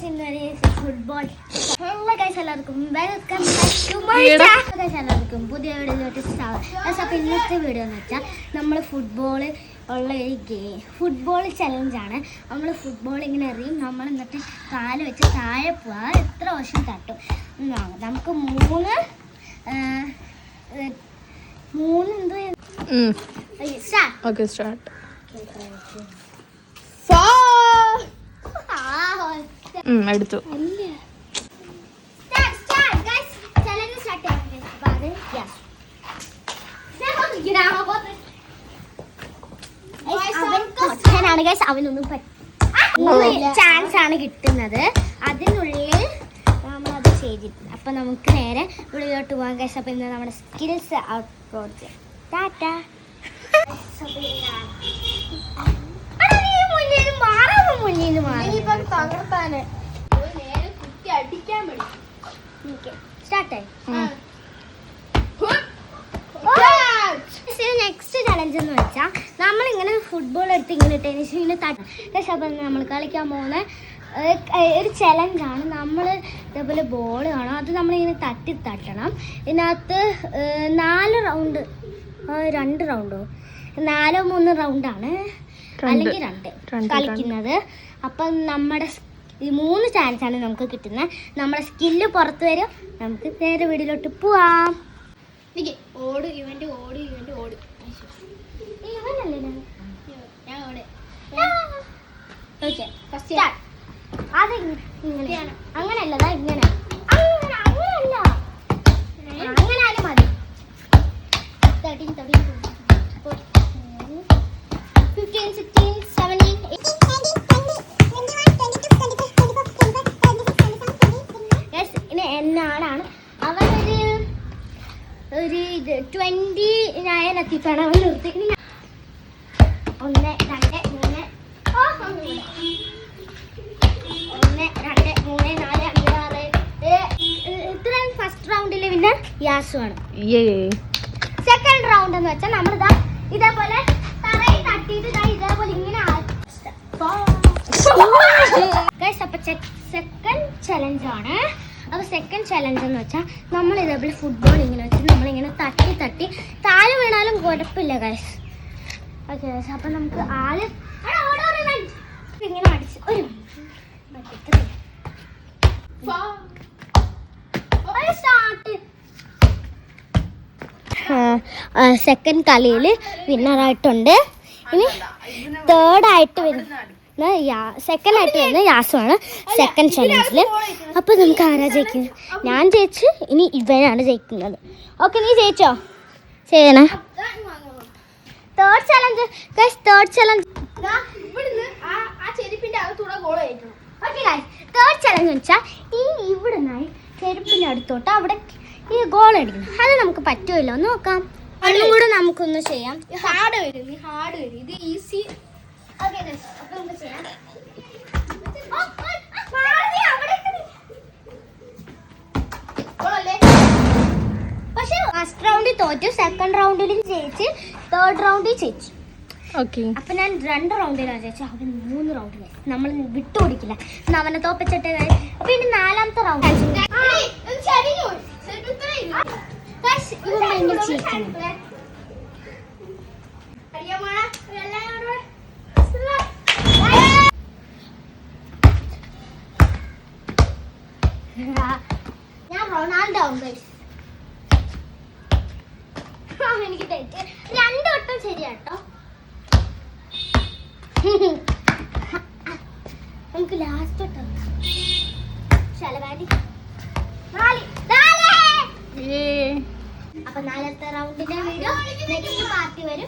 Football എല്ലാവർക്കും എല്ലാവർക്കും പുതിയ വീഡിയോയിലോട്ട് സ്വാഗതം. അപ്പോൾ ഇന്നത്തെ വീഡിയോ എന്ന് വെച്ചാൽ നമ്മൾ ഫുട്ബോൾ ഉള്ള ഒരു ഗെയിം ഫുട്ബോൾ ചലഞ്ചാണ്. നമ്മൾ ഫുട്ബോൾ ഇങ്ങനെ എറിയും, നമ്മൾ എന്നിട്ട് കാല് വെച്ച് താഴെ പോവാൻ എത്ര വർഷം തട്ടും എന്നാണ്. നമുക്ക് മൂന്ന് സ്റ്റാർട്ട്. എടുത്തു. അവനൊന്നും ചാൻസ് ആണ് കിട്ടുന്നത്. അതിനുള്ളിൽ നമ്മളത് ചെയ്തിട്ടുണ്ട്. അപ്പൊ നമുക്ക് നേരെ ഉള്ളിലോട്ട് പോകാൻ ഗൈസ്. അപ്പൊ ഇന്ന് നമ്മുടെ സ്കിൽസ് ഔട്ട്ലോഡ് ചെയ്യാം. ടാറ്റാ. നെക്സ്റ്റ് ചലഞ്ച് എന്ന് വെച്ചാൽ നമ്മളിങ്ങനെ ഫുട്ബോൾ എടുത്ത് ഇങ്ങനെ ഇട്ടതിന് ശേഷം ഇങ്ങനെ തട്ടും. പക്ഷെ അപ്പം നമ്മൾ കളിക്കാൻ പോകുന്ന ഒരു ചലഞ്ചാണ്. നമ്മൾ ഇതേപോലെ ബോൾ കാണും, അത് നമ്മളിങ്ങനെ തട്ടണം. ഇതിനകത്ത് 2 റൗണ്ടോ 4-3 റൗണ്ടാണ് അല്ലെങ്കിൽ 2 കളിക്കുന്നത്. അപ്പം നമ്മുടെ ഈ 3 ചാൻസാണ് നമുക്ക് കിട്ടുന്നത്. നമ്മുടെ സ്കില്ല് പുറത്ത് വരും. നമുക്ക് നേരെ വീട്ടിലോട്ട് പോവാം. അങ്ങനെയല്ലതാ ഇങ്ങനെ അങ്ങനെയല്ല, അങ്ങനെയാലും മതി. 13, 14, 15, 16, 17, 18. ഇനി എന്നാണ് അവനൊരു 29 എത്തിച്ചാണ് അവൻ നിർത്തിക്കുന്നത്. 1, 2, 3 1, 2, 3, 4, 5, 6 ഇത്രയും ഫസ്റ്റ് റൗണ്ടിലെ വിന്നർ യാസുവാണ്. സെക്കൻഡ് റൗണ്ട് എന്ന് വെച്ചാൽ നമ്മളിതാ ഇതേപോലെ തറയിൽ തട്ടിയിട്ട് ഇതേപോലെ ഇങ്ങനെ അപ്പൊ സെക്കൻഡ് ചലഞ്ചാണ്. അപ്പോൾ സെക്കൻഡ് ചലഞ്ച് എന്ന് വെച്ചാൽ നമ്മൾ ഇതേപോലെ ഫുട്ബോൾ ഇങ്ങനെ വെച്ചിട്ട് നമ്മളിങ്ങനെ തട്ടി താഴെ വീണാലും കുഴപ്പമില്ല ഗൈസ്. ഓക്കെ ഗൈസ്, അപ്പം നമുക്ക് ആദ്യം ഇങ്ങനെ അടിച്ച് ഒരു സെക്കൻഡ് കളിയിൽ വിന്നറായിട്ടുണ്ട്. ഇനി തേർഡായിട്ട് വരുന്ന സെക്കൻഡായിട്ട് വരുന്നത് യാസുവാണ് സെക്കൻഡ് ചലഞ്ചിൽ. അപ്പോൾ നമുക്ക് ആരാ ജയിക്കുന്നത്? ഞാൻ ജയിച്ച് ഇനി ഇവനാണ് ജയിക്കുന്നത്. ഓക്കെ, നീ ജയിച്ചോ? ചെയ്യണേ. Third challenge guys, third challenge third challenge വെച്ചാൽ ഈ ഇവിടെ നിന്നായി ചെരുപ്പിൻ്റെ അടുത്തോട്ട് അവിടെ ഈ ഗോൾ അടിക്കണം. അത് നമുക്ക് പറ്റുമല്ലോ, നോക്കാം. അതും കൂടെ നമുക്കൊന്ന് ചെയ്യാം. ഹാർഡ് വരും, ഇത് ഈസി. ഓക്കെ ഗൈസ്, അപ്പോൾ നമുക്ക് ചെയ്യാം. പക്ഷെ ഫസ്റ്റ് റൗണ്ടിൽ തോറ്റു, സെക്കൻഡ് റൗണ്ടിലും ജയിച്ച്, തേർഡ് റൗണ്ടിൽ ജയിച്ചു. ഓക്കെ, അപ്പൊ ഞാൻ 2 റൗണ്ടിലാണ് ജയിച്ചു. അവൻ 3 റൗണ്ടിലായി. നമ്മൾ വിട്ടുകൊടുക്കില്ല, അവനെ തോപ്പിച്ചിട്ട്. അപ്പൊ ഇനി 4ാമത്തെ റൗണ്ട് ഞാൻ റൊണാൾഡോ ആവും ഗൈസ്. എനിക്ക് തെറ്റ് 2 വട്ടം ശരിയാട്ടോ. നമുക്ക് ലാസ്റ്റ് വട്ടം അപ്പൊ 4ാമത്തെ റൗണ്ടിന്റെ വീഡിയോ നെക്സ്റ്റ് പാർട്ടി വരും.